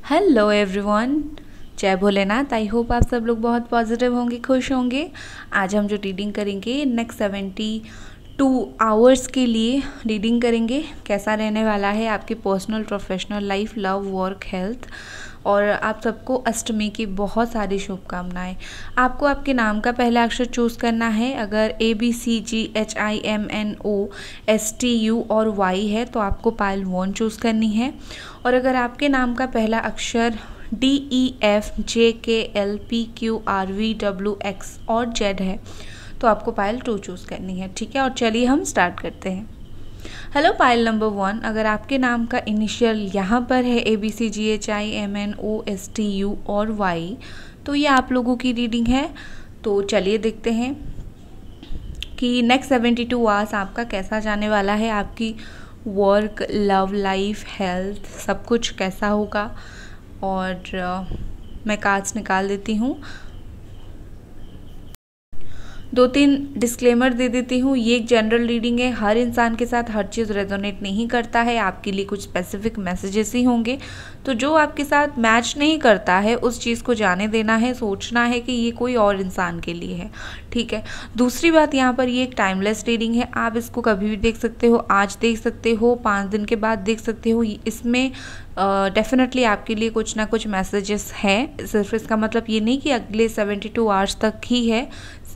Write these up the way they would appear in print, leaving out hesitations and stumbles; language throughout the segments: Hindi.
हेलो एवरीवन, जय भोलेनाथ। आई होप आप सब लोग बहुत पॉजिटिव होंगे, खुश होंगे। आज हम जो रीडिंग करेंगे नेक्स्ट 72 आवर्स के लिए रीडिंग करेंगे। कैसा रहने वाला है आपकी personal, professional life, love, work, health. और आप सबको अष्टमी की बहुत सारी शुभकामनाएं। आपको आपके नाम का पहला अक्षर चूज़ करना है। अगर ABCGHIMNOSTU और Y है तो आपको पाइल 1 चूज़ करनी है। और अगर आपके नाम का पहला अक्षर DEFJKLPQRVWX और Z है तो आपको पाइल 2 चूज़ करनी है। ठीक है, और चलिए हम स्टार्ट करते हैं। हेलो पाइल नंबर 1, अगर आपके नाम का इनिशियल यहाँ पर है ABCGHIMNOSTU और Y तो ये आप लोगों की रीडिंग है। तो चलिए देखते हैं कि नेक्स्ट 72 आवर्स आपका कैसा जाने वाला है। आपकी वर्क, लव लाइफ, हेल्थ सब कुछ कैसा होगा। और मैं कार्ड्स निकाल देती हूँ। 2-3 डिस्क्लेमर दे देती हूँ। ये एक जनरल रीडिंग है, हर इंसान के साथ हर चीज़ रेजोनेट नहीं करता है। आपके लिए कुछ स्पेसिफिक मैसेजेस ही होंगे, तो जो आपके साथ मैच नहीं करता है उस चीज़ को जाने देना है, सोचना है कि ये कोई और इंसान के लिए है। ठीक है। दूसरी बात, यहाँ पर ये एक टाइमलेस रीडिंग है। आप इसको कभी भी देख सकते हो, आज देख सकते हो, 5 दिन के बाद देख सकते हो। इसमें डेफिनेटली आपके लिए कुछ ना कुछ मैसेजेस हैं। सिर्फ इसका मतलब ये नहीं कि अगले 72 आवर्स तक ही है,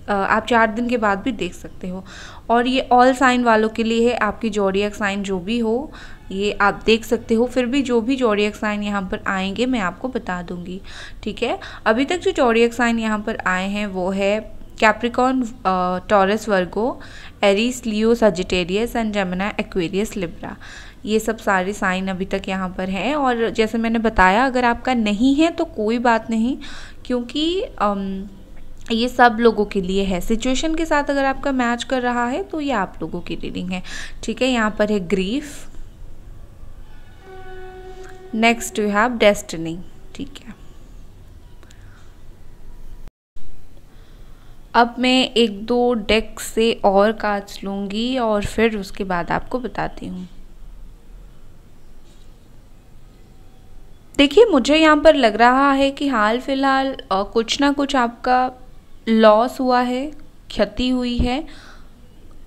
आप 4 दिन के बाद भी देख सकते हो। और ये ऑल साइन वालों के लिए है। आपकी ज़ोडिएक साइन जो भी हो ये आप देख सकते हो। फिर भी जो भी ज़ोडिएक साइन यहाँ पर आएंगे मैं आपको बता दूंगी। ठीक है। अभी तक जो ज़ोडिएक साइन यहाँ पर आए हैं वो है Capricorn, taurus, Virgo, Aries, Leo, Sagittarius and Gemini, Aquarius, Libra. ये सब सारे साइन अभी तक यहाँ पर हैं। और जैसे मैंने बताया, अगर आपका नहीं है तो कोई बात नहीं, क्योंकि ये सब लोगों के लिए है। सिचुएशन के साथ अगर आपका मैच कर रहा है तो ये आप लोगों की रीडिंग है। ठीक है। यहाँ पर है grief, next you have destiny. ठीक है। अब मैं 1-2 डेक से और कार्ड्स लूँगी और फिर उसके बाद आपको बताती हूँ। देखिए, मुझे यहाँ पर लग रहा है कि हाल फिलहाल कुछ ना कुछ आपका लॉस हुआ है, क्षति हुई है।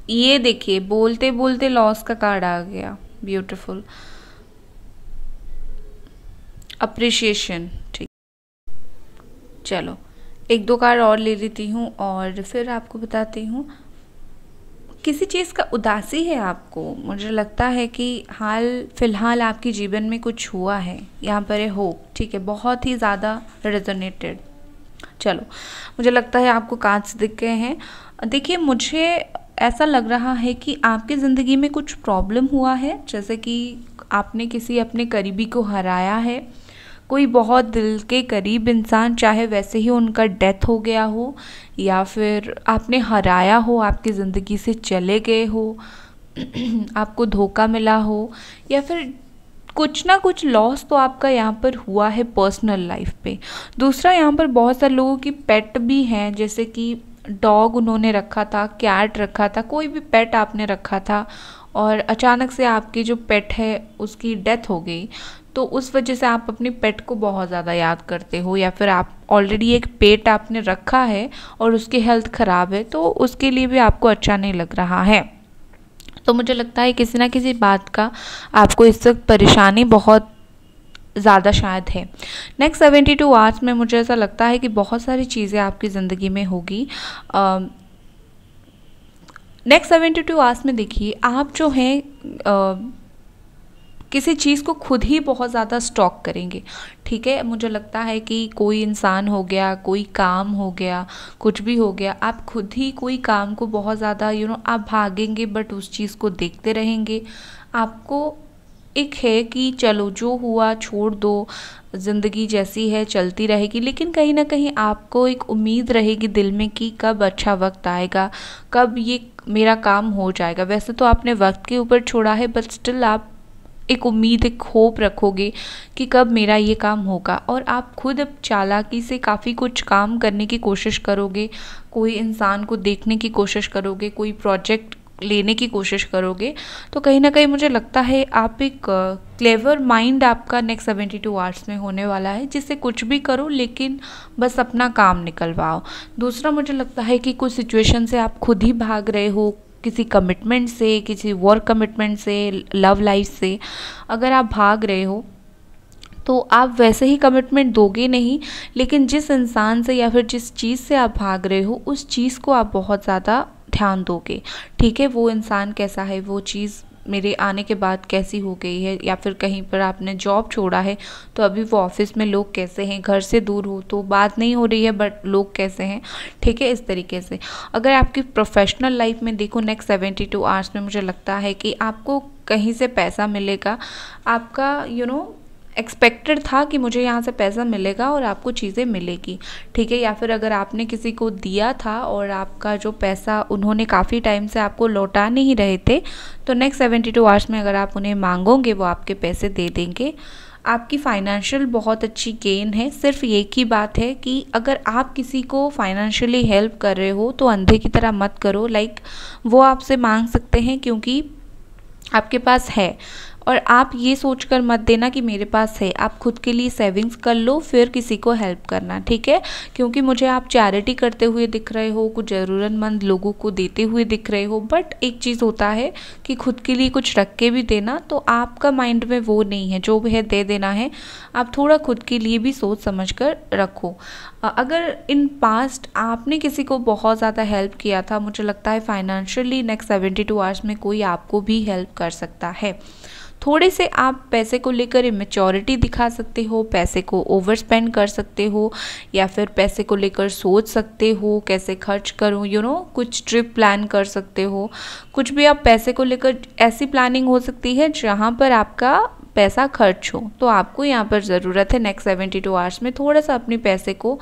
ये देखिए, बोलते बोलते लॉस का कार्ड आ गया। ब्यूटीफुल। अप्रिशिएशन। ठीक, चलो 1-2 कार्ड और ले लेती हूँ और फिर आपको बताती हूँ। किसी चीज़ का उदासी है आपको, मुझे लगता है कि हाल फिलहाल आपके जीवन में कुछ हुआ है। यहाँ पर है होप। ठीक है, बहुत ही ज़्यादा रेजोनेटेड। चलो, मुझे लगता है आपको कार्ड्स दिख गए हैं। देखिए, मुझे ऐसा लग रहा है कि आपकी ज़िंदगी में कुछ प्रॉब्लम हुआ है, जैसे कि आपने किसी अपने करीबी को हराया है। कोई बहुत दिल के करीब इंसान, चाहे वैसे ही उनका डेथ हो गया हो या फिर आपने हराया हो, आपकी ज़िंदगी से चले गए हो, आपको धोखा मिला हो, या फिर कुछ ना कुछ लॉस तो आपका यहाँ पर हुआ है पर्सनल लाइफ पे। दूसरा, यहाँ पर बहुत सारे लोगों की पेट भी हैं, जैसे कि डॉग उन्होंने रखा था, कैट रखा था, कोई भी पेट आपने रखा था और अचानक से आपकी जो पेट है उसकी डेथ हो गई। तो उस वजह से आप अपनी पेट को बहुत ज़्यादा याद करते हो, या फिर आप ऑलरेडी एक पेट आपने रखा है और उसकी हेल्थ ख़राब है तो उसके लिए भी आपको अच्छा नहीं लग रहा है। तो मुझे लगता है किसी ना किसी बात का आपको इस वक्त परेशानी बहुत ज़्यादा शायद है। नेक्स्ट 72 आवर्स में मुझे ऐसा लगता है कि बहुत सारी चीज़ें आपकी ज़िंदगी में होगी। नेक्स्ट 72 आवर्स में देखिए, आप जो हैं किसी चीज़ को खुद ही बहुत ज़्यादा स्टॉक करेंगे। ठीक है। मुझे लगता है कि कोई इंसान हो गया, कोई काम हो गया, कुछ भी हो गया, आप खुद ही कोई काम को बहुत ज़्यादा आप भागेंगे, बट उस चीज़ को देखते रहेंगे। आपको एक है कि चलो जो हुआ छोड़ दो, ज़िंदगी जैसी है चलती रहेगी, लेकिन कहीं ना कहीं आपको एक उम्मीद रहेगी दिल में कि कब अच्छा वक्त आएगा, कब ये मेरा काम हो जाएगा। वैसे तो आपने वक्त के ऊपर छोड़ा है, बट स्टिल आप एक उम्मीद, एक होप रखोगे कि कब मेरा ये काम होगा। और आप खुद अब चालाकी से काफ़ी कुछ काम करने की कोशिश करोगे, कोई इंसान को देखने की कोशिश करोगे, कोई प्रोजेक्ट लेने की कोशिश करोगे तो कहीं ना कहीं मुझे लगता है आप एक क्लेवर माइंड आपका नेक्स्ट 72 आवर्स में होने वाला है, जिससे कुछ भी करो लेकिन बस अपना काम निकलवाओ। दूसरा मुझे लगता है कि कुछ सिचुएशन से आप खुद ही भाग रहे हो, किसी कमिटमेंट से, किसी वर्क कमिटमेंट से, लव लाइफ से अगर आप भाग रहे हो तो आप वैसे ही कमिटमेंट दोगे नहीं, लेकिन जिस इंसान से या फिर जिस चीज़ से आप भाग रहे हो उस चीज़ को आप बहुत ज़्यादा ध्यान दोगे। ठीक है, वो इंसान कैसा है, वो चीज़ मेरे आने के बाद कैसी हो गई है, या फिर कहीं पर आपने जॉब छोड़ा है तो अभी वो ऑफिस में लोग कैसे हैं, घर से दूर हो तो बात नहीं हो रही है बट लोग कैसे हैं। ठीक है, इस तरीके से अगर आपकी प्रोफेशनल लाइफ में देखो नेक्स्ट 72 आवर्स में मुझे लगता है कि आपको कहीं से पैसा मिलेगा, आपका एक्सपेक्टेड था कि मुझे यहाँ से पैसा मिलेगा और आपको चीज़ें मिलेगी। ठीक है, या फिर अगर आपने किसी को दिया था और आपका जो पैसा उन्होंने काफ़ी टाइम से आपको लौटा नहीं रहे थे, तो नेक्स्ट 72 आवर्स में अगर आप उन्हें मांगोगे वो आपके पैसे दे देंगे। आपकी फाइनेंशियल बहुत अच्छी गेन है। सिर्फ एक ही बात है कि अगर आप किसी को फाइनेंशियली हेल्प कर रहे हो तो अंधे की तरह मत करो। लाइक वो आपसे मांग सकते हैं क्योंकि आपके पास है, और आप ये सोचकर मत देना कि मेरे पास है। आप खुद के लिए सेविंग्स कर लो फिर किसी को हेल्प करना। ठीक है, क्योंकि मुझे आप चैरिटी करते हुए दिख रहे हो, कुछ ज़रूरतमंद लोगों को देते हुए दिख रहे हो, बट एक चीज़ होता है कि खुद के लिए कुछ रख के भी देना, तो आपका माइंड में वो नहीं है, जो भी है दे देना है। आप थोड़ा खुद के लिए भी सोच समझ कर रखो। अगर इन पास्ट आपने किसी को बहुत ज़्यादा हेल्प किया था, मुझे लगता है फाइनेंशियली नेक्स्ट 72 आवर्स में कोई आपको भी हेल्प कर सकता है। थोड़े से आप पैसे को लेकर इमेच्योरिटी दिखा सकते हो, पैसे को ओवर स्पेंड कर सकते हो, या फिर पैसे को लेकर सोच सकते हो कैसे खर्च करूँ, कुछ ट्रिप प्लान कर सकते हो। कुछ भी आप पैसे को लेकर ऐसी प्लानिंग हो सकती है जहाँ पर आपका पैसा खर्च हो। तो आपको यहाँ पर ज़रूरत है नेक्स्ट 72 आवर्स में थोड़ा सा अपने पैसे को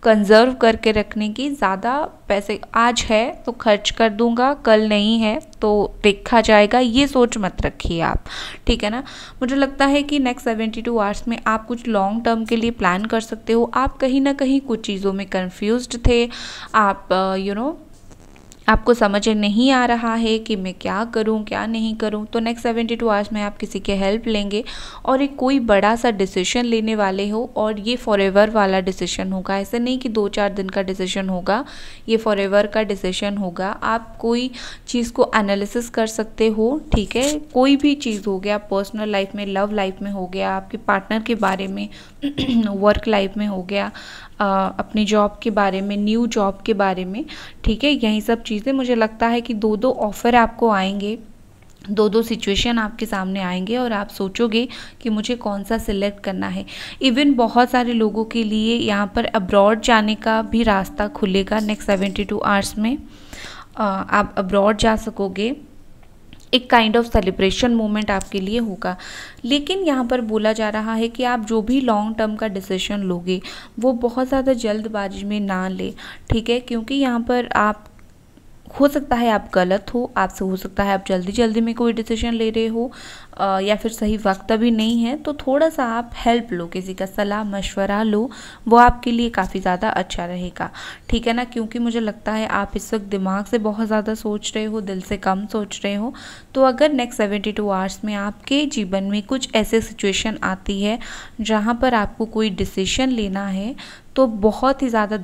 कंजर्व करके रखने की। ज़्यादा पैसे आज है तो खर्च कर दूंगा, कल नहीं है तो देखा जाएगा, ये सोच मत रखिए आप। ठीक है ना, मुझे लगता है कि नेक्स्ट 72 आवर्स में आप कुछ लॉन्ग टर्म के लिए प्लान कर सकते हो। आप कहीं ना कहीं कुछ चीज़ों में कंफ्यूज्ड थे, आप आपको समझ नहीं आ रहा है कि मैं क्या करूं क्या नहीं करूं, तो नेक्स्ट 72 आवर्स में आप किसी के हेल्प लेंगे और एक कोई बड़ा सा डिसीजन लेने वाले हो, और ये फॉरएवर वाला डिसीजन होगा। ऐसे नहीं कि 2-4 दिन का डिसीजन होगा, ये फॉरएवर का डिसीजन होगा। आप कोई चीज़ को एनालिसिस कर सकते हो। ठीक है, कोई भी चीज़ हो गया, पर्सनल लाइफ में, लव लाइफ में हो गया, आपके पार्टनर के बारे में वर्क लाइफ में हो गया, अपनी जॉब के बारे में, न्यू जॉब के बारे में। ठीक है, यही सब चीज़ें मुझे लगता है कि 2-2 ऑफ़र आपको आएंगे, 2-2 सिचुएशन आपके सामने आएंगे और आप सोचोगे कि मुझे कौन सा सिलेक्ट करना है। इवन बहुत सारे लोगों के लिए यहाँ पर अब्रॉड जाने का भी रास्ता खुलेगा नेक्स्ट 72 आवर्स में। आप अब्रॉड जा सकोगे, एक काइंड ऑफ सेलिब्रेशन मोमेंट आपके लिए होगा। लेकिन यहाँ पर बोला जा रहा है कि आप जो भी लॉन्ग टर्म का डिसीजन लोगे वो बहुत ज़्यादा जल्दबाजी में ना ले। ठीक है, क्योंकि यहाँ पर आप हो सकता है आप गलत हो, आपसे हो सकता है आप जल्दी जल्दी में कोई डिसीजन ले रहे हो, या फिर सही वक्त अभी नहीं है, तो थोड़ा सा आप हेल्प लो, किसी का सलाह मशवरा लो, वो आपके लिए काफ़ी ज़्यादा अच्छा रहेगा। ठीक है ना, क्योंकि मुझे लगता है आप इस वक्त दिमाग से बहुत ज़्यादा सोच रहे हो, दिल से कम सोच रहे हो। तो अगर नेक्स्ट 72 आवर्स में आपके जीवन में कुछ ऐसे सिचुएशन आती है जहाँ पर आपको कोई डिसीजन लेना है, तो बहुत ही ज़्यादा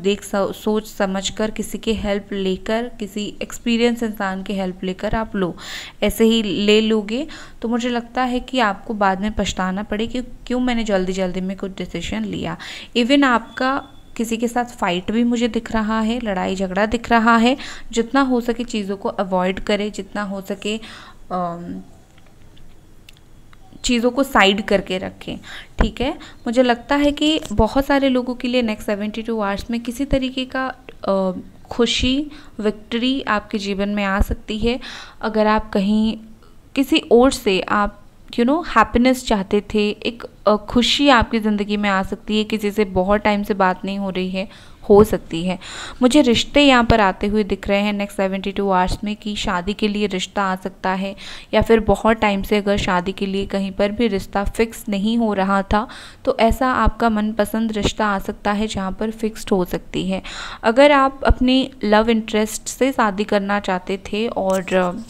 सोच समझ कर किसी की हेल्प लेकर, किसी एक्सपीरियंस इंसान की हेल्प लेकर आप लो। ऐसे ही ले लोगे तो मुझे लगता है कि आपको बाद में पछताना पड़े कि क्यों मैंने जल्दी जल्दी में कुछ डिसीजन लिया। इवन आपका किसी के साथ फाइट भी मुझे दिख रहा है, लड़ाई झगड़ा दिख रहा है। जितना हो सके चीज़ों को अवॉइड करें, जितना हो सके चीज़ों को साइड करके रखें। ठीक है, मुझे लगता है कि बहुत सारे लोगों के लिए नेक्स्ट 72 आवर्स में किसी तरीके का खुशी, विक्ट्री आपके जीवन में आ सकती है। अगर आप कहीं किसी और से आप हैप्पीनेस चाहते थे, एक खुशी आपकी ज़िंदगी में आ सकती है, किसी से बहुत टाइम से बात नहीं हो रही है, हो सकती है। मुझे रिश्ते यहाँ पर आते हुए दिख रहे हैं नेक्स्ट 72 आवर्स में कि शादी के लिए रिश्ता आ सकता है, या फिर बहुत टाइम से अगर शादी के लिए कहीं पर भी रिश्ता फिक्स नहीं हो रहा था तो ऐसा आपका मनपसंद रिश्ता आ सकता है जहाँ पर फिक्स्ड हो सकती है। अगर आप अपनी लव इंटरेस्ट से शादी करना चाहते थे और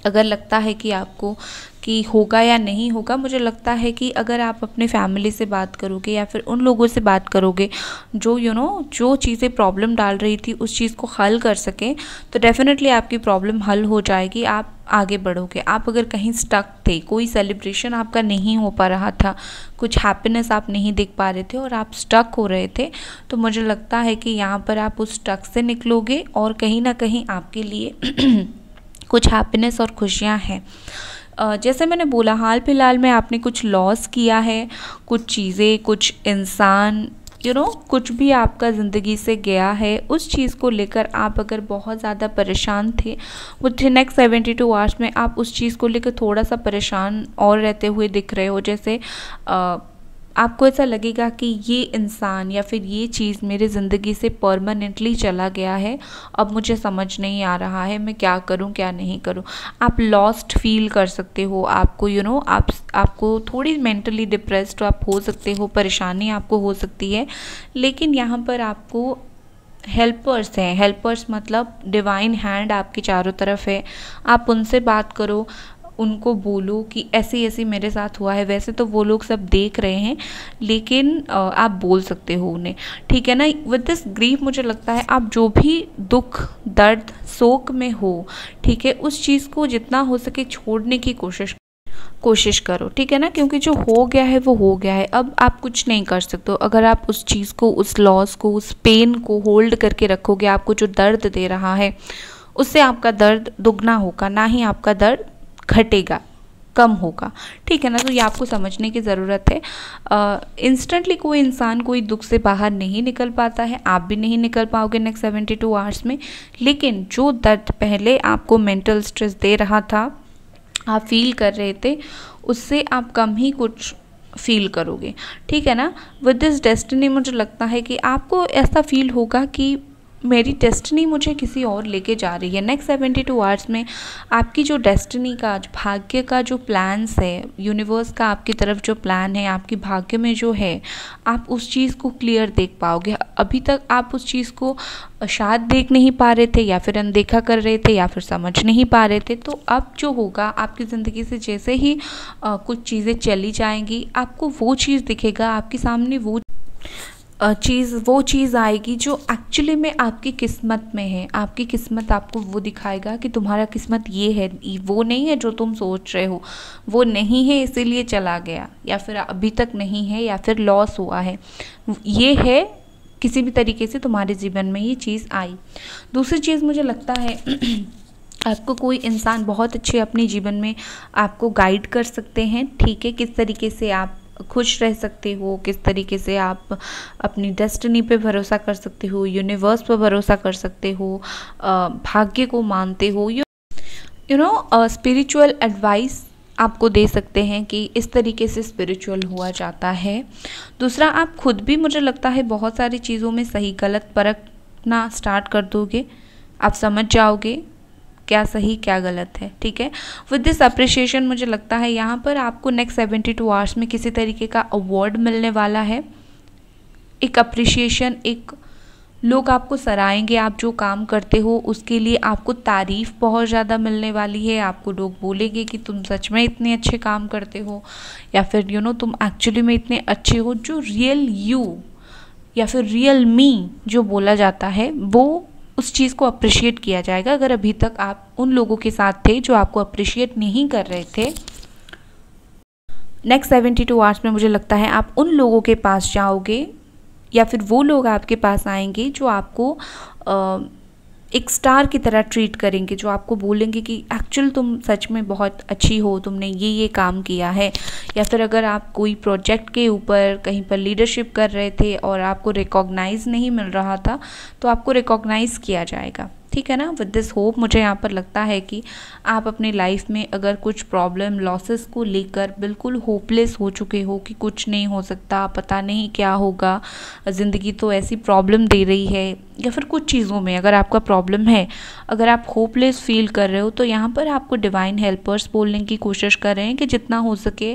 अगर लगता है कि आपको कि होगा या नहीं होगा, मुझे लगता है कि अगर आप अपने फैमिली से बात करोगे या फिर उन लोगों से बात करोगे जो जो चीज़ें प्रॉब्लम डाल रही थी उस चीज़ को हल कर सकें, तो डेफिनेटली आपकी प्रॉब्लम हल हो जाएगी, आप आगे बढ़ोगे। आप अगर कहीं स्टक थे, कोई सेलिब्रेशन आपका नहीं हो पा रहा था, कुछ हैप्पीनेस आप नहीं देख पा रहे थे और आप स्टक हो रहे थे, तो मुझे लगता है कि यहाँ पर आप उस स्टक से निकलोगे और कहीं ना कहीं आपके लिए कुछ हैप्पीनेस और खुशियाँ हैं। जैसे मैंने बोला, हाल फिलहाल में आपने कुछ लॉस किया है, कुछ चीज़ें, कुछ इंसान, कुछ भी आपका ज़िंदगी से गया है, उस चीज़ को लेकर आप अगर बहुत ज़्यादा परेशान थे, मुझे नेक्स्ट 72 आवर्स में आप उस चीज़ को लेकर थोड़ा सा परेशान और रहते हुए दिख रहे हो। जैसे आपको ऐसा लगेगा कि ये इंसान या फिर ये चीज़ मेरे ज़िंदगी से परमानेंटली चला गया है, अब मुझे समझ नहीं आ रहा है मैं क्या करूं क्या नहीं करूं। आप लॉस्ट फील कर सकते हो, आपको आपको थोड़ी मेंटली डिप्रेस्ड आप हो सकते हो, परेशानी आपको हो सकती है। लेकिन यहाँ पर आपको हेल्पर्स हैं, हेल्पर्स मतलब डिवाइन हैंड आपके चारों तरफ है। आप उनसे बात करो, उनको बोलो कि ऐसे ऐसे मेरे साथ हुआ है। वैसे तो वो लोग सब देख रहे हैं, लेकिन आप बोल सकते हो उन्हें, ठीक है ना। विद दिस ग्रीफ मुझे लगता है आप जो भी दुख, दर्द, शोक में हो, ठीक है, उस चीज़ को जितना हो सके छोड़ने की कोशिश करो, ठीक है ना। क्योंकि जो हो गया है वो हो गया है, अब आप कुछ नहीं कर सकते हो। अगर आप उस चीज़ को, उस लॉस को, उस पेन को होल्ड करके रखोगे, आपको जो दर्द दे रहा है उससे आपका दर्द दुगना होगा, ना ही आपका दर्द घटेगा, कम होगा, ठीक है ना। तो ये आपको समझने की ज़रूरत है। इंस्टेंटली कोई इंसान कोई दुख से बाहर नहीं निकल पाता है, आप भी नहीं निकल पाओगे नेक्स्ट 72 आवर्स में। लेकिन जो दर्द पहले आपको मेंटल स्ट्रेस दे रहा था, आप फील कर रहे थे, उससे आप कम ही कुछ फील करोगे, ठीक है ना। विद दिस डेस्टिनी मुझे लगता है कि आपको ऐसा फील होगा कि मेरी डेस्टिनी मुझे किसी और लेके जा रही है। नेक्स्ट 72 आवर्स में आपकी जो डेस्टिनी का, जो भाग्य का जो प्लान्स है, यूनिवर्स का आपकी तरफ जो प्लान है, आपकी भाग्य में जो है, आप उस चीज़ को क्लियर देख पाओगे। अभी तक आप उस चीज़ को शायद देख नहीं पा रहे थे, या फिर अनदेखा कर रहे थे, या फिर समझ नहीं पा रहे थे। तो अब जो होगा आपकी ज़िंदगी से, जैसे ही कुछ चीज़ें चली जाएंगी, आपको वो चीज़ दिखेगा, आपके सामने वो चीज़ आएगी जो एक्चुअली में आपकी किस्मत में है। आपकी किस्मत आपको वो दिखाएगा कि तुम्हारा किस्मत ये है, वो नहीं है जो तुम सोच रहे हो, वो नहीं है इसीलिए चला गया, या फिर अभी तक नहीं है, या फिर लॉस हुआ है, ये है किसी भी तरीके से तुम्हारे जीवन में ये चीज़ आई। दूसरी चीज़ मुझे लगता है आपको कोई इंसान बहुत अच्छे अपने जीवन में आपको गाइड कर सकते हैं, ठीक है, किस तरीके से आप खुश रह सकते हो, किस तरीके से आप अपनी डेस्टिनी पे भरोसा कर सकते हो, यूनिवर्स पर भरोसा कर सकते हो, भाग्य को मानते हो, स्पिरिचुअल एडवाइस आपको दे सकते हैं कि इस तरीके से स्पिरिचुअल हुआ जाता है। दूसरा, आप खुद भी मुझे लगता है बहुत सारी चीज़ों में सही गलत परखना स्टार्ट कर दोगे, आप समझ जाओगे क्या सही क्या गलत है, ठीक है। विद दिस अप्रिशिएशन मुझे लगता है यहाँ पर आपको नेक्स्ट 72 आवर्स में किसी तरीके का अवार्ड मिलने वाला है, एक अप्रिशिएशन, एक लोग आपको सराहेंगे, आप जो काम करते हो उसके लिए आपको तारीफ़ बहुत ज़्यादा मिलने वाली है। आपको लोग बोलेंगे कि तुम सच में इतने अच्छे काम करते हो, या फिर तुम एक्चुअली में इतने अच्छे हो। जो रियल यू या फिर रियल मी जो बोला जाता है, वो उस चीज़ को अप्रिशिएट किया जाएगा। अगर अभी तक आप उन लोगों के साथ थे जो आपको अप्रिशिएट नहीं कर रहे थे, नेक्स्ट 72 आवर्स में मुझे लगता है आप उन लोगों के पास जाओगे, या फिर वो लोग आपके पास आएंगे जो आपको एक स्टार की तरह ट्रीट करेंगे, जो आपको बोलेंगे कि एक्चुअल तुम सच में बहुत अच्छी हो, तुमने ये काम किया है। या फिर अगर आप कोई प्रोजेक्ट के ऊपर कहीं पर लीडरशिप कर रहे थे और आपको रिकॉग्नाइज़ नहीं मिल रहा था, तो आपको रिकॉग्नाइज़ किया जाएगा, ठीक है ना। विद दिस होप मुझे यहाँ पर लगता है कि आप अपनी लाइफ में अगर कुछ प्रॉब्लम, लॉसेस को लेकर बिल्कुल होपलेस हो चुके हो कि कुछ नहीं हो सकता, पता नहीं क्या होगा, ज़िंदगी तो ऐसी प्रॉब्लम दे रही है, या फिर कुछ चीज़ों में अगर आपका प्रॉब्लम है, अगर आप होपलेस फील कर रहे हो, तो यहाँ पर आपको डिवाइन हेल्पर्स बोलने की कोशिश कर रहे हैं कि जितना हो सके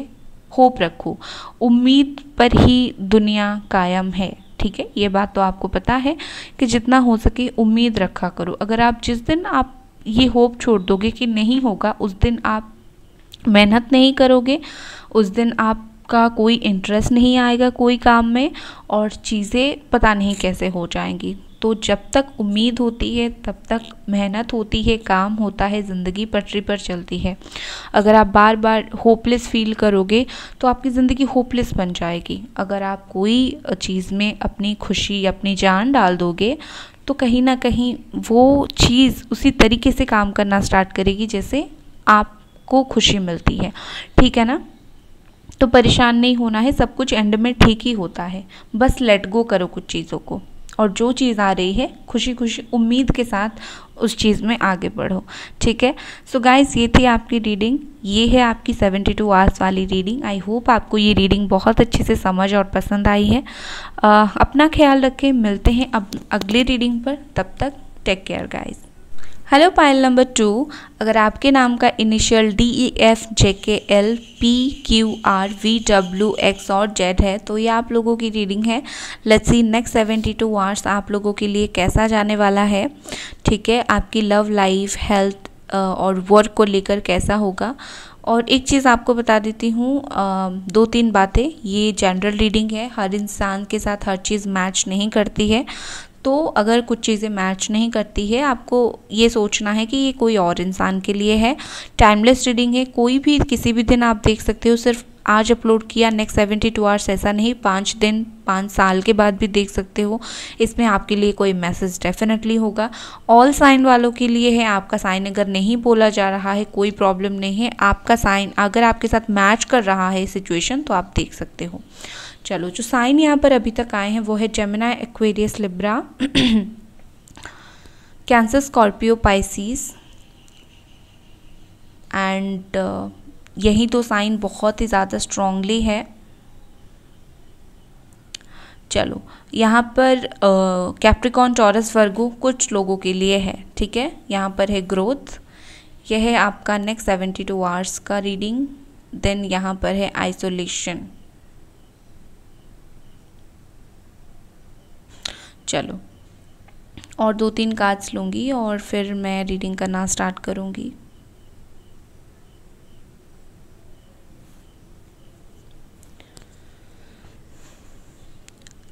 होप रखो, उम्मीद पर ही दुनिया कायम है, ठीक है। ये बात तो आपको पता है कि जितना हो सके उम्मीद रखा करो। अगर आप जिस दिन आप ये होप छोड़ दोगे कि नहीं होगा, उस दिन आप मेहनत नहीं करोगे, उस दिन आपका कोई इंटरेस्ट नहीं आएगा कोई काम में, और चीज़ें पता नहीं कैसे हो जाएंगी। तो जब तक उम्मीद होती है तब तक मेहनत होती है, काम होता है, ज़िंदगी पटरी पर चलती है। अगर आप बार बार होपलेस फील करोगे तो आपकी ज़िंदगी होपलेस बन जाएगी। अगर आप कोई चीज़ में अपनी खुशी, अपनी जान डाल दोगे तो कहीं ना कहीं वो चीज़ उसी तरीके से काम करना स्टार्ट करेगी जैसे आपको खुशी मिलती है। ठीक है ना? तो परेशान नहीं होना है, सब कुछ एंड में ठीक ही होता है। बस लेट गो करो कुछ चीज़ों को, और जो चीज़ आ रही है खुशी खुशी उम्मीद के साथ उस चीज़ में आगे बढ़ो। ठीक है? सो गाइस, ये थी आपकी रीडिंग, ये है आपकी 72 आवर्स वाली रीडिंग। आई होप आपको ये रीडिंग बहुत अच्छे से समझ और पसंद आई है। अपना ख्याल रखें, मिलते हैं अब अगली रीडिंग पर, तब तक take care guys. Hello pile number 2, अगर आपके नाम का initial DEF JKL PQR VWX और Z है तो ये आप लोगों की रीडिंग है। लेट्स सी नेक्स्ट 72 आवर्स आप लोगों के लिए कैसा जाने वाला है। ठीक है? आपकी लव लाइफ, हेल्थ और वर्क को लेकर कैसा होगा। और एक चीज़ आपको बता देती हूँ, 2-3 बातें, ये जनरल रीडिंग है, हर इंसान के साथ हर चीज़ मैच नहीं करती है। तो अगर कुछ चीज़ें मैच नहीं करती है, आपको ये सोचना है कि ये कोई और इंसान के लिए है। टाइमलेस रीडिंग है, कोई भी किसी भी दिन आप देख सकते हो, सिर्फ आज अपलोड किया नेक्स्ट 72 आवर्स ऐसा नहीं, 5 दिन 5 साल के बाद भी देख सकते हो। इसमें आपके लिए कोई मैसेज डेफिनेटली होगा। ऑल साइन वालों के लिए है। आपका साइन अगर नहीं बोला जा रहा है कोई प्रॉब्लम नहीं है, आपका साइन अगर आपके साथ मैच कर रहा है सिचुएशन तो आप देख सकते हो। चलो, जो साइन यहाँ पर अभी तक आए हैं वो है Gemini, Aquarius, Libra, cancer, Scorpio, Pisces and यही तो साइन बहुत ही ज़्यादा स्ट्रांगली है। चलो, यहाँ पर कैप्रिकॉन, टॉरस, वर्गो कुछ लोगों के लिए है। ठीक है? यहाँ पर है ग्रोथ, यह है आपका नेक्स्ट 72 आवर्स का रीडिंग। देन यहाँ पर है आइसोलेशन। चलो, और 2-3 कार्ड्स लूँगी और फिर मैं रीडिंग करना स्टार्ट करूँगी।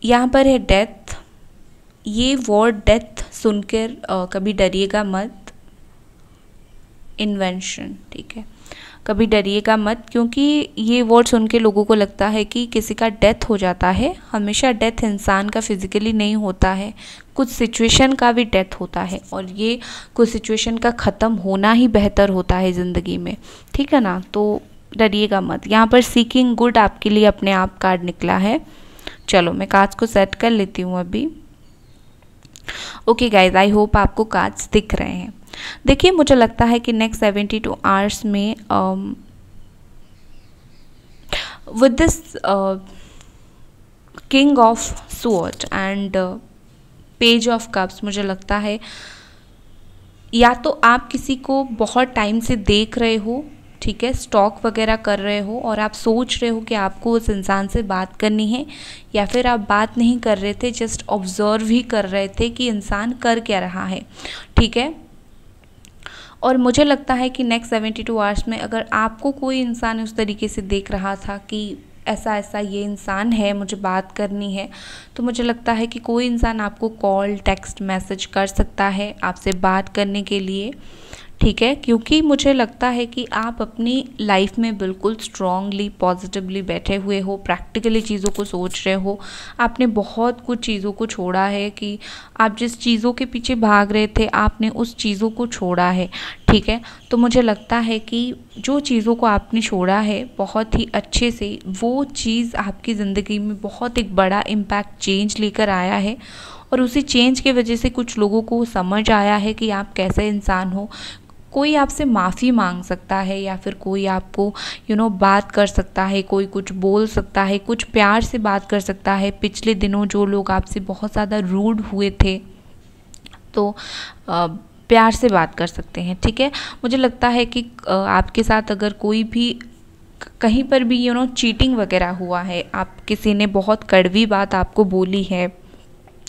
यहाँ पर है डेथ। ये वर्ड डेथ सुनकर कभी डरिएगा मत। इन्वेंशन, ठीक है? कभी डरिएगा मत, क्योंकि ये वर्ड सुन के लोगों को लगता है कि किसी का डेथ हो जाता है। हमेशा डेथ इंसान का फिजिकली नहीं होता है, कुछ सिचुएशन का भी डेथ होता है, और ये कुछ सिचुएशन का ख़त्म होना ही बेहतर होता है ज़िंदगी में। ठीक है ना? तो डरिएगा मत। यहाँ पर सीकिंग गुड आपके लिए अपने आप कार्ड निकला है। चलो, मैं कार्ड्स को सेट कर लेती हूँ अभी। ओके गाइज, आई होप आपको कार्ड्स दिख रहे हैं। देखिए, मुझे लगता है कि नेक्स्ट 72 आवर्स में with this king of sword and page of cups, मुझे लगता है या तो आप किसी को बहुत टाइम से देख रहे हो, ठीक है, स्टॉक वगैरह कर रहे हो और आप सोच रहे हो कि आपको उस इंसान से बात करनी है, या फिर आप बात नहीं कर रहे थे, जस्ट ऑब्जर्व ही कर रहे थे कि इंसान कर क्या रहा है। ठीक है? और मुझे लगता है कि नेक्स्ट 72 आवर्स में अगर आपको कोई इंसान उस तरीके से देख रहा था कि ऐसा ऐसा ये इंसान है, मुझे बात करनी है, तो मुझे लगता है कि कोई इंसान आपको कॉल, टेक्स्ट, मैसेज कर सकता है आपसे बात करने के लिए। ठीक है? क्योंकि मुझे लगता है कि आप अपनी लाइफ में बिल्कुल स्ट्रांगली, पॉजिटिवली बैठे हुए हो, प्रैक्टिकली चीज़ों को सोच रहे हो। आपने बहुत कुछ चीज़ों को छोड़ा है कि आप जिस चीज़ों के पीछे भाग रहे थे आपने उस चीज़ों को छोड़ा है। ठीक है? तो मुझे लगता है कि जो चीज़ों को आपने छोड़ा है बहुत ही अच्छे से, वो चीज़ आपकी ज़िंदगी में बहुत एक बड़ा इम्पैक्ट, चेंज लेकर आया है, और उसी चेंज की वजह से कुछ लोगों को समझ आया है कि आप कैसे इंसान हो। कोई आपसे माफ़ी मांग सकता है, या फिर कोई आपको बात कर सकता है, कोई कुछ बोल सकता है, कुछ प्यार से बात कर सकता है। पिछले दिनों जो लोग आपसे बहुत ज़्यादा रूड हुए थे तो प्यार से बात कर सकते हैं। ठीक है? मुझे लगता है कि आपके साथ अगर कोई भी कहीं पर भी चीटिंग वगैरह हुआ है, आप किसी ने बहुत कड़वी बात आपको बोली है,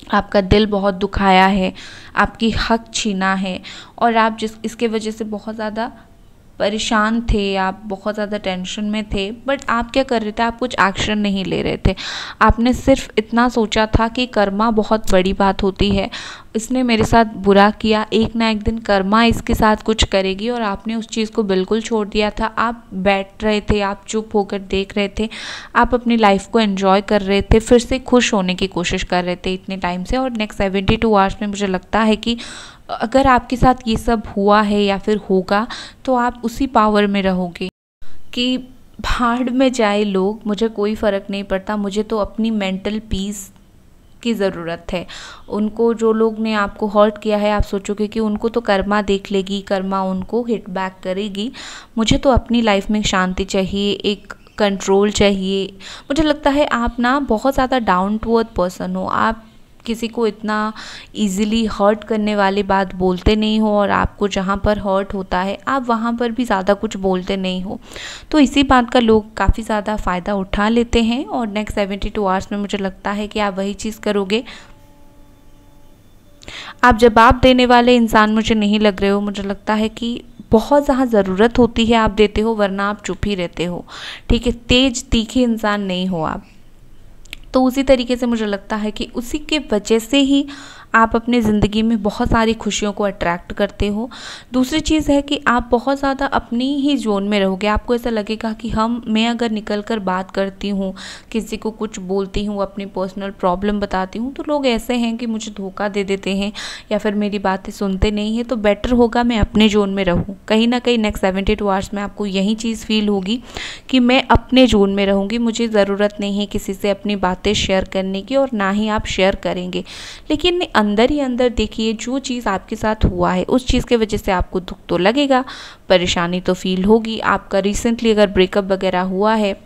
आपका दिल बहुत दुखाया है, आपकी हक छीना है, और आप इसके वजह से बहुत ज़्यादा परेशान थे, आप बहुत ज़्यादा टेंशन में थे। बट आप क्या कर रहे थे, आप कुछ एक्शन नहीं ले रहे थे। आपने सिर्फ इतना सोचा था कि कर्मा बहुत बड़ी बात होती है, इसने मेरे साथ बुरा किया, एक ना एक दिन कर्मा इसके साथ कुछ करेगी, और आपने उस चीज़ को बिल्कुल छोड़ दिया था। आप बैठ रहे थे, आप चुप होकर देख रहे थे, आप अपनी लाइफ को एंजॉय कर रहे थे, फिर से खुश होने की कोशिश कर रहे थे इतने टाइम से। और नेक्स्ट 72 आवर्स में मुझे लगता है कि अगर आपके साथ ये सब हुआ है या फिर होगा, तो आप उसी पावर में रहोगे कि भाड़ में जाए लोग, मुझे कोई फ़र्क नहीं पड़ता, मुझे तो अपनी मेंटल पीस की ज़रूरत है। उनको, जो लोग ने आपको हर्ट किया है, आप सोचोगे कि उनको तो कर्मा देख लेगी, कर्मा उनको हिट बैक करेगी। मुझे तो अपनी लाइफ में शांति चाहिए, एक कंट्रोल चाहिए। मुझे लगता है आप ना बहुत ज़्यादा डाउन टू अर्थ पर्सन हो, आप किसी को इतना इजीली हर्ट करने वाली बात बोलते नहीं हो, और आपको जहाँ पर हर्ट होता है आप वहाँ पर भी ज़्यादा कुछ बोलते नहीं हो। तो इसी बात का लोग काफ़ी ज़्यादा फ़ायदा उठा लेते हैं, और नेक्स्ट 72 आवर्स में मुझे लगता है कि आप वही चीज़ करोगे। आप जवाब देने वाले इंसान मुझे नहीं लग रहे हो, मुझे लगता है कि बहुत ज़्यादा ज़रूरत होती है आप देते हो, वरना आप चुप ही रहते हो। ठीक है, तेज तीखे इंसान नहीं हो आप। तो उसी तरीके से मुझे लगता है कि उसी के वजह से ही आप अपनी ज़िंदगी में बहुत सारी खुशियों को अट्रैक्ट करते हो। दूसरी चीज़ है कि आप बहुत ज़्यादा अपनी ही जोन में रहोगे। आपको ऐसा लगेगा कि मैं अगर निकल कर बात करती हूँ, किसी को कुछ बोलती हूँ, अपनी पर्सनल प्रॉब्लम बताती हूँ, तो लोग ऐसे हैं कि मुझे धोखा दे देते हैं या फिर मेरी बातें सुनते नहीं हैं। तो बेटर होगा मैं अपने जोन में रहूँ। कहीं ना कहीं नेक्स्ट 72 आवर्स में आपको यही चीज़ फील होगी कि मैं अपने जोन में रहूँगी, मुझे ज़रूरत नहीं है किसी से अपनी बातें शेयर करने की, और ना ही आप शेयर करेंगे। लेकिन अंदर ही अंदर देखिए, जो चीज़ आपके साथ हुआ है उस चीज़ के वजह से आपको दुख तो लगेगा, परेशानी तो फील होगी। आपका रिसेंटली अगर ब्रेकअप वगैरह हुआ है,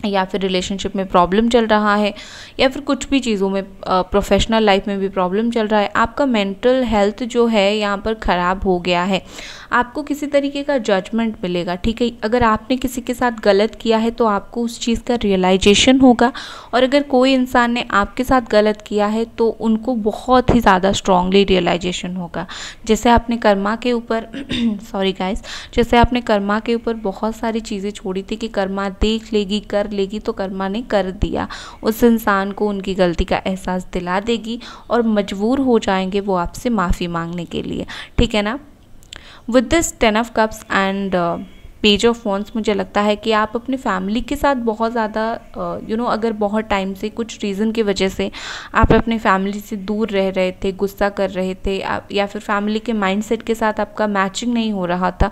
या फिर रिलेशनशिप में प्रॉब्लम चल रहा है, या फिर कुछ भी चीज़ों में प्रोफेशनल लाइफ में भी प्रॉब्लम चल रहा है, आपका मेंटल हेल्थ जो है यहाँ पर ख़राब हो गया है, आपको किसी तरीके का जजमेंट मिलेगा। ठीक है, अगर आपने किसी के साथ गलत किया है तो आपको उस चीज़ का रियलाइजेशन होगा, और अगर कोई इंसान ने आपके साथ गलत किया है तो उनको बहुत ही ज़्यादा स्ट्रांगली रियलाइजेशन होगा। जैसे आपने कर्मा के ऊपर सॉरी गाइस, जैसे आपने कर्मा के ऊपर बहुत सारी चीज़ें छोड़ी थी कि कर्मा देख लेगी, कर लेगी, तो कर्मा ने कर दिया। उस इंसान को उनकी गलती का एहसास दिला देगी, और मजबूर हो जाएंगे वो आपसे माफ़ी मांगने के लिए। ठीक है ना। With this 10 of cups and page of wands, मुझे लगता है कि आप अपनी फैमिली के साथ बहुत ज़्यादा अगर बहुत टाइम से कुछ रीज़न की वजह से आप अपने फैमिली से दूर रह रहे थे, गुस्सा कर रहे थे, या फिर फैमिली के माइंडसेट के साथ आपका मैचिंग नहीं हो रहा था,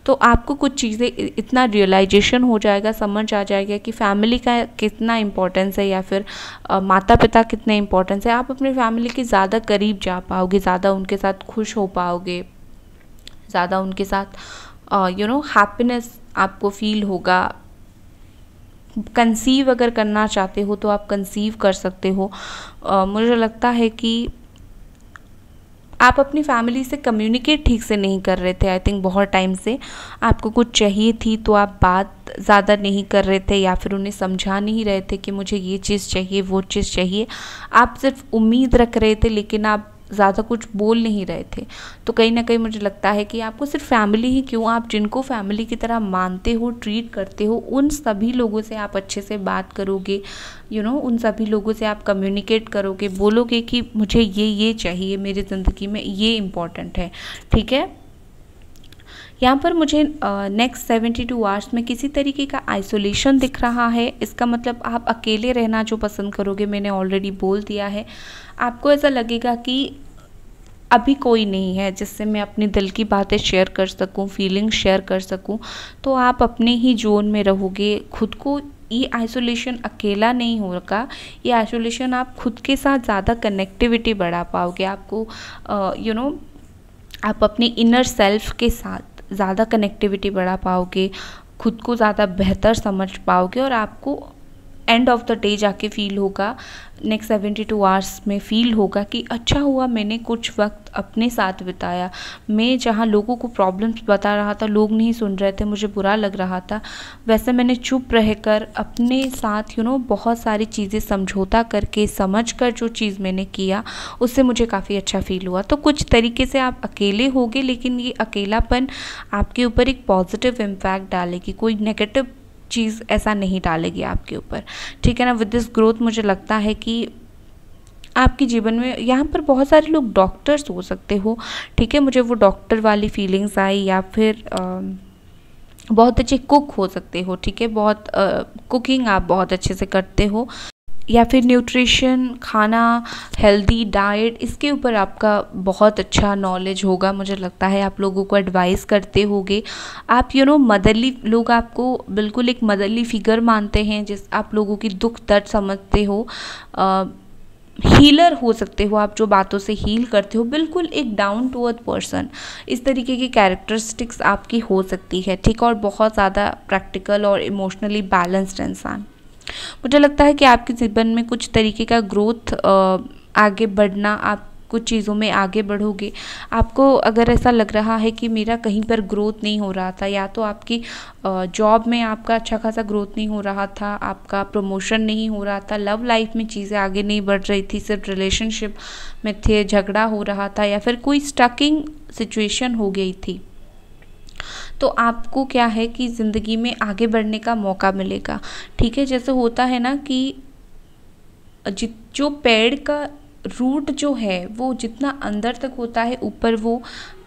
तो आपको कुछ चीज़ें इतना रियलाइजेशन हो जाएगा, समझ आ जाएगा कि फैमिली का कितना इम्पोर्टेंस है, या फिर माता पिता कितने इम्पोर्टेंस है। आप अपनी फैमिली के ज़्यादा करीब जा पाओगे, ज़्यादा उनके साथ खुश हो पाओगे, ज़्यादा उनके साथ हैप्पीनेस आपको फील होगा। कंसीव अगर करना चाहते हो तो आप कंसीव कर सकते हो। मुझे लगता है कि आप अपनी फैमिली से कम्युनिकेट ठीक से नहीं कर रहे थे। आई थिंक बहुत टाइम से आपको कुछ चाहिए थी तो आप बात ज़्यादा नहीं कर रहे थे, या फिर उन्हें समझा नहीं रहे थे कि मुझे ये चीज़ चाहिए, वो चीज़ चाहिए। आप सिर्फ उम्मीद रख रहे थे, लेकिन आप ज़्यादा कुछ बोल नहीं रहे थे। तो कहीं ना कहीं मुझे लगता है कि आपको सिर्फ फैमिली ही क्यों, आप जिनको फैमिली की तरह मानते हो, ट्रीट करते हो, उन सभी लोगों से आप अच्छे से बात करोगे, उन सभी लोगों से आप कम्युनिकेट करोगे, बोलोगे कि मुझे ये चाहिए, मेरी ज़िंदगी में ये इम्पॉर्टेंट है। ठीक है। यहाँ पर मुझे नेक्स्ट 72 आवर्स में किसी तरीके का आइसोलेशन दिख रहा है। इसका मतलब आप अकेले रहना जो पसंद करोगे, मैंने ऑलरेडी बोल दिया है। आपको ऐसा लगेगा कि अभी कोई नहीं है जिससे मैं अपनी दिल की बातें शेयर कर सकूं, फीलिंग शेयर कर सकूं, तो आप अपने ही जोन में रहोगे। खुद को, ये आइसोलेशन अकेला नहीं होगा, ये आइसोलेशन आप खुद के साथ ज़्यादा कनेक्टिविटी बढ़ा पाओगे। आपको आप अपने इनर सेल्फ के साथ ज़्यादा कनेक्टिविटी बढ़ा पाओगे, खुद को ज़्यादा बेहतर समझ पाओगे, और आपको एंड ऑफ द डे जाके फील होगा, नेक्स्ट 72 आवर्स में फील होगा कि अच्छा हुआ मैंने कुछ वक्त अपने साथ बिताया। मैं जहाँ लोगों को प्रॉब्लम्स बता रहा था, लोग नहीं सुन रहे थे, मुझे बुरा लग रहा था, वैसे मैंने चुप रहकर अपने साथ बहुत सारी चीज़ें समझौता करके समझ कर जो चीज़ मैंने किया उससे मुझे काफ़ी अच्छा फील हुआ। तो कुछ तरीके से आप अकेले होगे, लेकिन ये अकेलापन आपके ऊपर एक पॉजिटिव इम्पैक्ट डालेगी, कोई नेगेटिव चीज़ ऐसा नहीं डालेगी आपके ऊपर, ठीक है ना। विद दिस ग्रोथ मुझे लगता है कि आपके जीवन में यहाँ पर बहुत सारे लोग डॉक्टर्स हो सकते हो, ठीक है, मुझे वो डॉक्टर वाली फीलिंग्स आई, या फिर बहुत अच्छे कुक हो सकते हो, ठीक है, बहुत कुकिंग आप बहुत अच्छे से करते हो, या फिर न्यूट्रिशन, खाना, हेल्दी डाइट, इसके ऊपर आपका बहुत अच्छा नॉलेज होगा। मुझे लगता है आप लोगों को एडवाइस करते होगे आप, मदरली, लोग आपको बिल्कुल एक मदरली फिगर मानते हैं, जिस आप लोगों की दुख दर्द समझते हो, हीलर हो सकते हो आप, जो बातों से हील करते हो, बिल्कुल एक डाउन टू अर्थ पर्सन, इस तरीके की कैरेक्टरिस्टिक्स आपकी हो सकती है, ठीक है, और बहुत ज़्यादा प्रैक्टिकल और इमोशनली बैलेंस्ड इंसान। मुझे लगता है कि आपके जीवन में कुछ तरीके का ग्रोथ, आगे बढ़ना, आप कुछ चीज़ों में आगे बढ़ोगे। आपको अगर ऐसा लग रहा है कि मेरा कहीं पर ग्रोथ नहीं हो रहा था, या तो आपकी जॉब में आपका अच्छा खासा ग्रोथ नहीं हो रहा था, आपका प्रमोशन नहीं हो रहा था, लव लाइफ में चीज़ें आगे नहीं बढ़ रही थी, सिर्फ रिलेशनशिप में थे, झगड़ा हो रहा था, या फिर कोई स्टकिंग सिचुएशन हो गई थी, तो आपको क्या है कि ज़िंदगी में आगे बढ़ने का मौका मिलेगा, ठीक है। जैसे होता है ना कि जो पेड़ का रूट जो है वो जितना अंदर तक होता है, ऊपर वो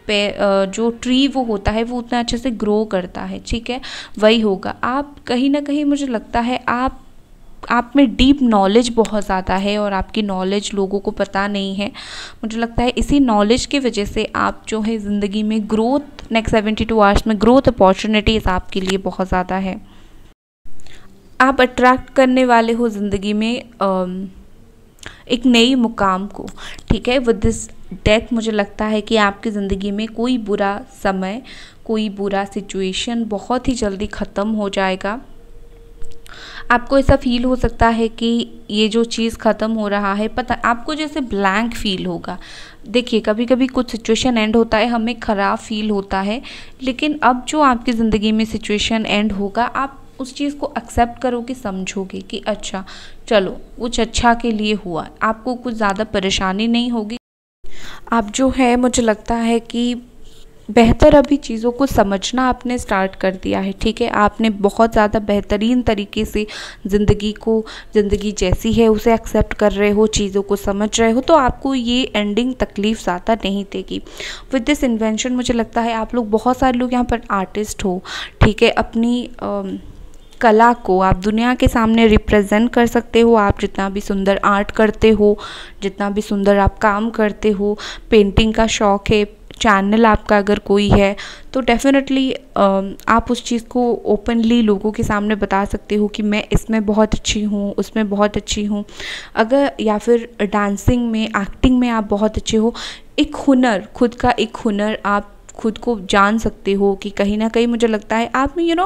जो ट्री वो होता है वो उतना अच्छे से ग्रो करता है, ठीक है, वही होगा। आप कहीं ना कहीं, मुझे लगता है आप में डीप नॉलेज बहुत ज़्यादा है, और आपकी नॉलेज लोगों को पता नहीं है। मुझे लगता है इसी नॉलेज की वजह से आप जो है ज़िंदगी में ग्रोथ, नेक्स्ट 72 आवर्स में ग्रोथ अपॉर्चुनिटीज़ आपके लिए बहुत ज़्यादा है। आप अट्रैक्ट करने वाले हो ज़िंदगी में एक नई मुकाम को, ठीक है। विद दिस डेथ मुझे लगता है कि आपकी ज़िंदगी में कोई बुरा समय, कोई बुरा सिचुएशन बहुत ही जल्दी ख़त्म हो जाएगा। आपको ऐसा फील हो सकता है कि ये जो चीज़ ख़त्म हो रहा है, पता आपको जैसे ब्लैंक फील होगा। देखिए, कभी कभी कुछ सिचुएशन एंड होता है, हमें ख़राब फील होता है, लेकिन अब जो आपकी ज़िंदगी में सिचुएशन एंड होगा, आप उस चीज़ को एक्सेप्ट करोगे, समझोगे कि अच्छा चलो कुछ अच्छा के लिए हुआ, आपको कुछ ज़्यादा परेशानी नहीं होगी। आप जो है, मुझे लगता है कि बेहतर अभी चीज़ों को समझना आपने स्टार्ट कर दिया है, ठीक है। आपने बहुत ज़्यादा बेहतरीन तरीके से ज़िंदगी जैसी है उसे एक्सेप्ट कर रहे हो, चीज़ों को समझ रहे हो, तो आपको ये एंडिंग तकलीफ़ ज़्यादा नहीं देगी। विद दिस इन्वेंशन मुझे लगता है आप लोग, बहुत सारे लोग यहाँ पर आर्टिस्ट हो, ठीक है, अपनी कला को आप दुनिया के सामने रिप्रेजेंट कर सकते हो। आप जितना भी सुंदर आर्ट करते हो, जितना भी सुंदर आप काम करते हो, पेंटिंग का शौक़ है, चैनल आपका अगर कोई है, तो डेफिनेटली आप उस चीज़ को ओपनली लोगों के सामने बता सकते हो कि मैं इसमें बहुत अच्छी हूँ, उसमें बहुत अच्छी हूँ, अगर, या फिर डांसिंग में, एक्टिंग में आप बहुत अच्छे हो। एक हुनर, खुद का एक हुनर आप खुद को जान सकते हो कि कहीं ना कहीं मुझे लगता है आप में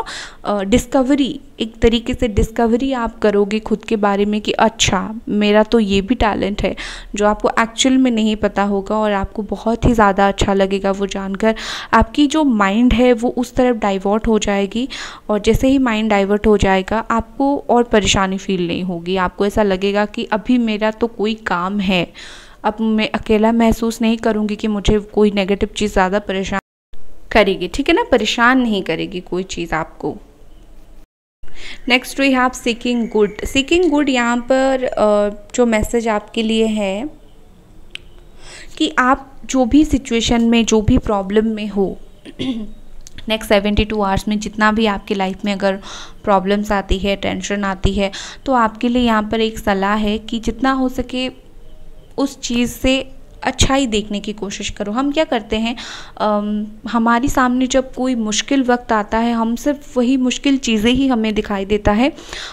डिस्कवरी, एक तरीके से डिस्कवरी आप करोगे खुद के बारे में कि अच्छा मेरा तो ये भी टैलेंट है, जो आपको एक्चुअल में नहीं पता होगा, और आपको बहुत ही ज़्यादा अच्छा लगेगा वो जानकर। आपकी जो माइंड है वो उस तरफ डाइवर्ट हो जाएगी, और जैसे ही माइंड डाइवर्ट हो जाएगा आपको और परेशानी फील नहीं होगी। आपको ऐसा लगेगा कि अभी मेरा तो कोई काम है, अब मैं अकेला महसूस नहीं करूँगी कि मुझे कोई नेगेटिव चीज़ ज़्यादा परेशान करेगी, ठीक है ना, परेशान नहीं करेगी कोई चीज़ आपको। Next we have seeking good. Seeking good यहाँ पर जो मैसेज आपके लिए है कि आप जो भी सिचुएशन में, जो भी प्रॉब्लम में हो, नेक्स्ट 72 आवर्स में जितना भी आपकी लाइफ में अगर प्रॉब्लम्स आती है, टेंशन आती है, तो आपके लिए यहाँ पर एक सलाह है कि जितना हो सके उस चीज़ से अच्छाई देखने की कोशिश करो। हम क्या करते हैं, हमारी सामने जब कोई मुश्किल वक्त आता है, हम सिर्फ वही मुश्किल चीज़ें ही हमें दिखाई देता है,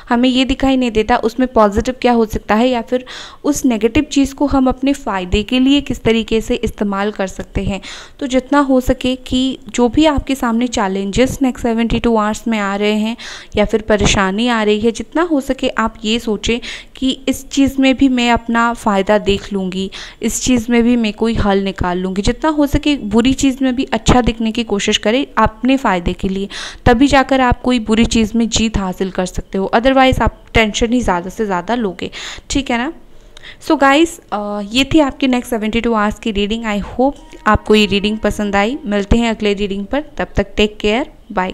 हमें ये दिखाई नहीं देता उसमें पॉजिटिव क्या हो सकता है, या फिर उस नेगेटिव चीज़ को हम अपने फ़ायदे के लिए किस तरीके से इस्तेमाल कर सकते हैं। तो जितना हो सके कि जो भी आपके सामने चैलेंजेस नेक्स्ट 72 आवर्स में आ रहे हैं या फिर परेशानी आ रही है, जितना हो सके आप ये सोचें कि इस चीज़ में भी मैं अपना फ़ायदा देख लूँगी, इस चीज़ में भी मैं कोई हल निकाल लूँगी। जितना हो सके बुरी चीज़ में भी अच्छा दिखने की कोशिश करें अपने फ़ायदे के लिए, तभी जाकर आप कोई बुरी चीज़ में जीत हासिल कर सकते हो। अदरवाइज़ आप टेंशन ही ज़्यादा से ज़्यादा लोगे, ठीक है ना। सो गाइस, ये थी आपकी नेक्स्ट 72 आवर्स की रीडिंग। आई होप आपको ये रीडिंग पसंद आई। मिलते हैं अगले रीडिंग पर, तब तक टेक केयर, बाय।